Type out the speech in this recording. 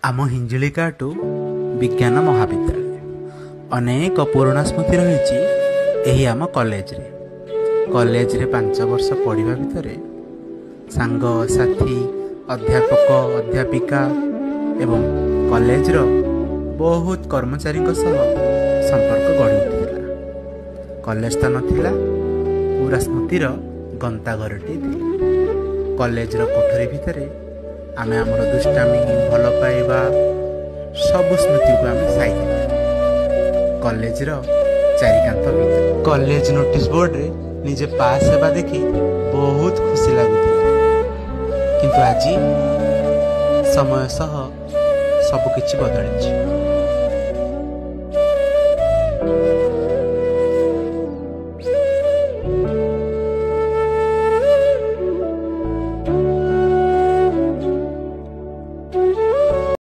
आम हिंजिलिकाटू विज्ञान महाविद्यालय अनेक पुराणा स्मृति रही आम कॉलेज रे। कॉलेज रे 5 वर्ष पढ़ा भितर सांग साथी अध्यापक अध्यापिका एवं कॉलेज रो बहुत कर्मचारी संपर्क गढ़ी उठिला। कॉलेज तो नथिला, पूरा स्मृतिर गंताघरटी थी। कॉलेज रो कोठरी भितर आमे आमर दुष्टामी भल पाइबा सब स्मृति को आमे साइड कॉलेज रो चारिकांत भितर कॉलेज नोटिस बोर्ड रे निजे पास हेबा देखी बहुत खुशी लागुଥିଲା। किंतु आज समय सह सब किछि बदलिछि।